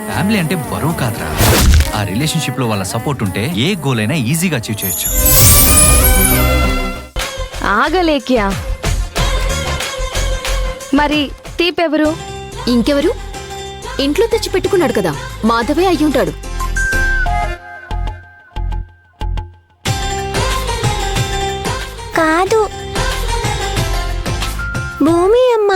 Family అంటే బరువు కాదురా. ఆ రిలేషన్షిప్ లో వాళ్ళ సపోర్ట్ ఉంటే ఏ గోల్ అయినా ఈజీగా అచీవ్ చేయొచ్చు. ఆగలేక్యా. మరి తీపెవరు? ఇంకెవరు? ఇంట్లో తెచ్చి పెట్టుకున్నాడు కదా, మాధవే అయ్యుంటాడు. కాదు, భూమి అమ్మ.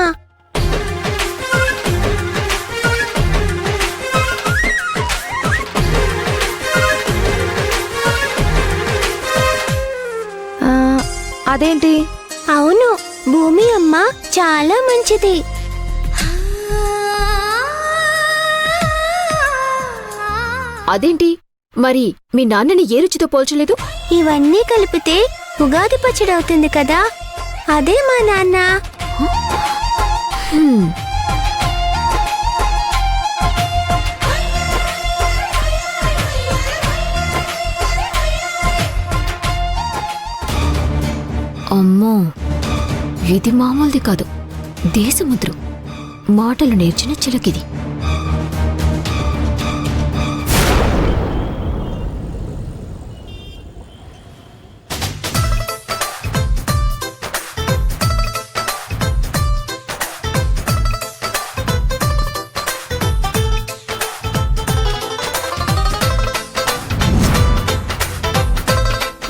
అదేంటి? అవును, భూమి అమ్మ చాలా మంచిది. అదేంటి మరి మీ నాన్నని ఏ రుచితో పోల్చలేదు? ఇవన్నీ కలిపితే ఉగాది పచ్చడి అవుతుంది కదా, అదే మా నాన్న. అమ్మో, ఇది మామూలుది కాదు. దేశముద్రు మాటలు నేర్చిన చిలకిది.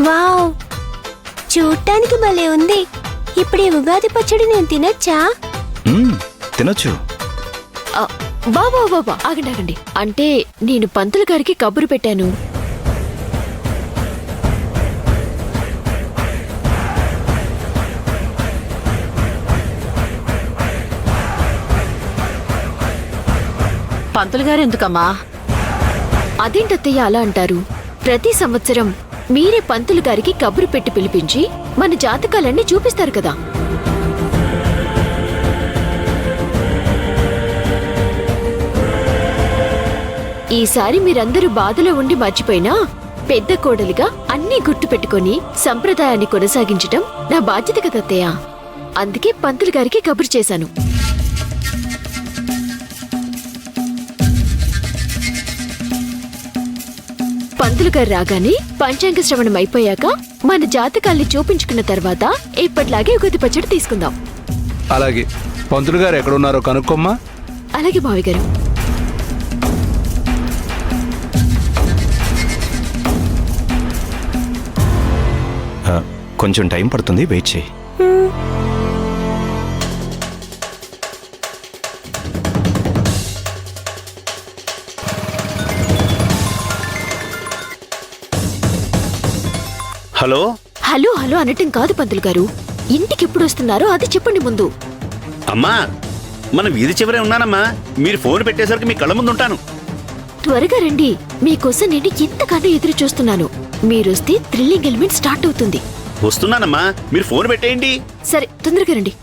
వావ్, చూడటానికి భలే ఉంది. ఇప్పుడు ఈ ఉగాది పచ్చడి నేను తినచ్చా? తినొచ్చు. బాబా బాబా, ఆగండి ఆగండి. అంటే నేను పంతులు గారికి కబురు పెట్టాను. పంతులు గారు ఎందుకమ్మా? అదేంటత్తయ్య అలా అంటారు? ప్రతి సంవత్సరం మీరే పంతులు గారికి కబురు పెట్టి పిలిపించి మన జాతకాలన్నీ చూపిస్తారు కదా. ఈసారి మీరందరూ బాధలో ఉండి మర్చిపోయినా పెద్ద కోడలిగా అన్నీ గుర్తు పెట్టుకుని సంప్రదాయాన్ని కొనసాగించటం నా బాధ్యత కదత్తయ్య. అందుకే పంతులు గారికి కబురు చేశాను. పంతులు గారు రాగానే పంచాంగ శ్రవణం అయిపోయాక మన జాతకాల్ని చూపించుకున్న తర్వాత ఎప్పటిలాగే ఉగాది పచ్చడి తీసుకుందాం. అలాగే. పంతులు గారు ఎక్కడున్నారో కనుక్కోమ్మా. అలాగే మావి గారు. కొంచెం టైం పడుతుంది, వెయిట్ చేయి. హలో హలో హలో అనటం కాదు పంతులు గారు, ఇంటికి ఎప్పుడు వస్తున్నారో అది చెప్పండి ముందు. అమ్మా, మన వీధి చివరే ఉన్నానమ్మా. మీరు ఫోన్ పెట్టేసరికి మీ కళ్ళ ముందు ఉంటాను. త్వరగా రండి, మీకోసం నేను ఎంతగానో ఎదురు చూస్తున్నాను. మీరొస్తే థ్రిల్లింగ్ ఎలిమెంట్ స్టార్ట్ అవుతుంది. వస్తున్నానమ్మా, మీరు ఫోన్ పెట్టేయండి. సరే, తొందరగా రండి.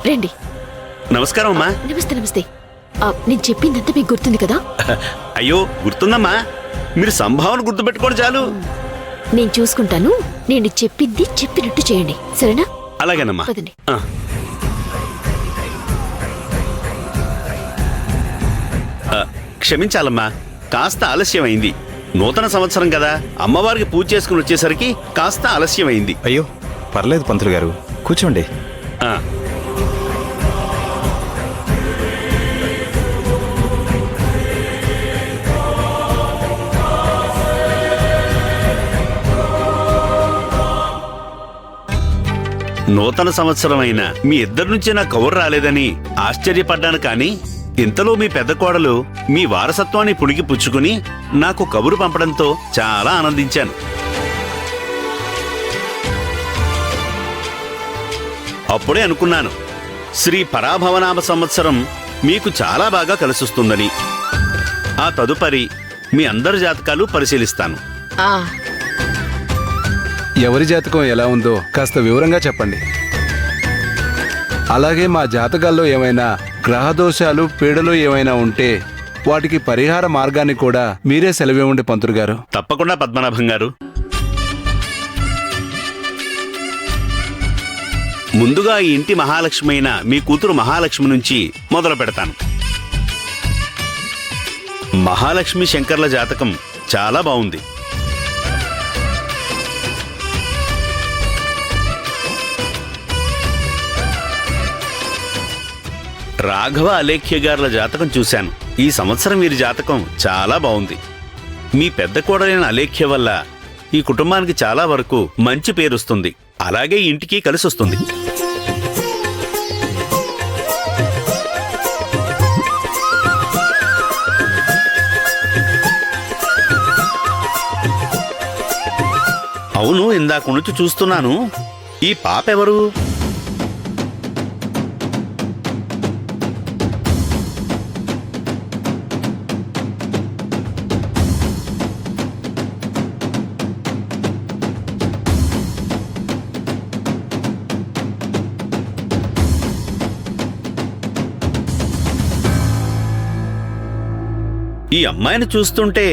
రండి. నమస్కారం అమ్మా. నమస్తే నమస్తే. నేను చెప్పిందంతా మీకు గుర్తుంది కదా? అయ్యో, గుర్తుందమ్మా. మీరు సంభావన గుర్తుపెట్టుకోండి చాలు. నేను చూసుకుంటాను. నేను చెప్పింది చెప్పినట్టు చేయండి, సరేనా? అలాగేనమ్మా. పదండి. క్షమించాలమ్మా, కాస్త ఆలస్యమైంది. నూతన సంవత్సరం కదా, అమ్మవారికి పూజ చేసుకుని వచ్చేసరికి కాస్త ఆలస్యమైంది. అయ్యో పర్లేదు పంతులు గారు, కూర్చోండి. నూతన సంవత్సరమైన మీ ఇద్దరి నుంచి నా కబురు రాలేదని ఆశ్చర్యపడ్డాను. కానీ ఇంతలో మీ పెద్ద కోడలు మీ వారసత్వాన్ని పుణికి పుచ్చుకుని నాకు కబురు పంపడంతో చాలా ఆనందించాను. అప్పుడే అనుకున్నాను, శ్రీ పరాభవనామ సంవత్సరం మీకు చాలా బాగా కలిసొస్తుందని. ఆ తదుపరి మీ అందరి జాతకాలు పరిశీలిస్తాను. ఎవరి జాతకం ఎలా ఉందో కాస్త వివరంగా చెప్పండి. అలాగే మా జాతకాల్లో ఏమైనా గ్రహదోషాలు పీడలు ఏమైనా ఉంటే వాటికి పరిహార మార్గాన్ని కూడా మీరే సెలవివ్వండి పంతులు గారు. తప్పకుండా పద్మనాభం గారు. ముందుగా ఈ ఇంటి మహాలక్ష్మి అయిన మీ కూతురు మహాలక్ష్మి నుంచి మొదలు పెడతాను. మహాలక్ష్మి శంకర్ల జాతకం చాలా బాగుంది. రాఘవ అలేఖ్య గారుల జాతకం చూశాను. ఈ సంవత్సరం వీరి జాతకం చాలా బాగుంది. మీ పెద్ద కోడలైన అలేఖ్య వల్ల ఈ కుటుంబానికి చాలా వరకు మంచి పేరుస్తుంది. అలాగే ఇంటికి కలిసొస్తుంది. అవును, ఇందాక నుంచి చూస్తున్నాను. ఈ పాప ఎవరు? ఈ అమ్మాయిని చూస్తుంటే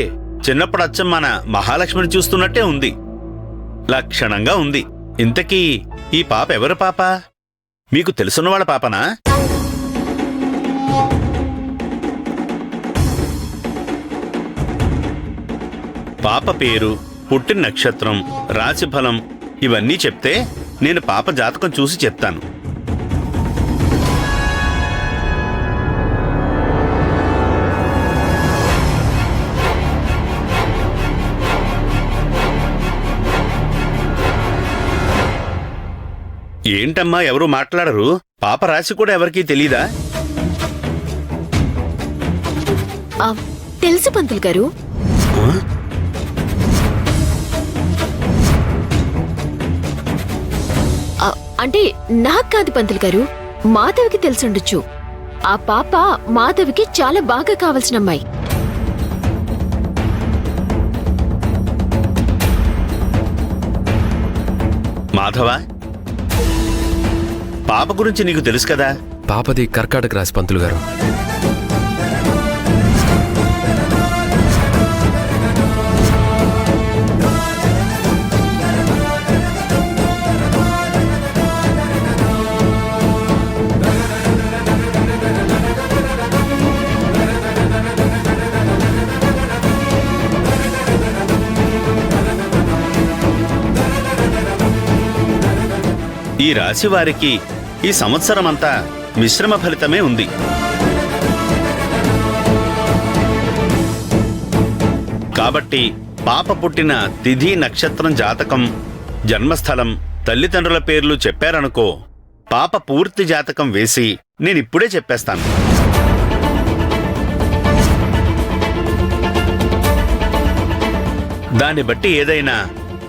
చిన్నప్పుడు అచ్చం మన మహాలక్ష్మిని చూస్తున్నట్టే ఉంది. లక్షణంగా ఉంది. ఇంతకీ ఈ పాప ఎవరు పాప? మీకు తెలుసున్నవాళ్ళ పాపనా? పాప పేరు, పుట్టిన నక్షత్రం, రాశిఫలం ఇవన్నీ చెప్తే నేను పాప జాతకం చూసి చెప్తాను. ఏంటమ్మా ఎవరు మాట్లాడరు? పాప రాశి కూడా ఎవరికీ తెలీదా? తెలుసు పంతులు గారు. అంటే నాకు కాదు పంతులు గారు, మాధవికి తెలుసుండొచ్చు. ఆ పాప మాధవికి చాలా బాగా కావలసిన అమ్మాయి. మాధవ, పాప గురించి నీకు తెలుసు కదా? పాపది కర్కాటక రాశి పంతులు గారు. ఈ రాశి వారికి ఈ సంవత్సరమంతా మిశ్రమ ఫలితమే ఉంది. కాబట్టి పాప పుట్టిన తిథి, నక్షత్రం, జాతకం, జన్మస్థలం, తల్లిదండ్రుల పేర్లు చెప్పారనుకో, పాప పూర్తి జాతకం వేసి నేనిప్పుడే చెప్పేస్తాను. దాన్ని బట్టి ఏదైనా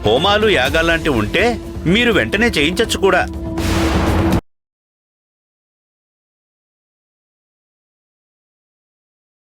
హోమాలు, యాగాల్లాంటివి ఉంటే మీరు వెంటనే చేయించచ్చు కూడా.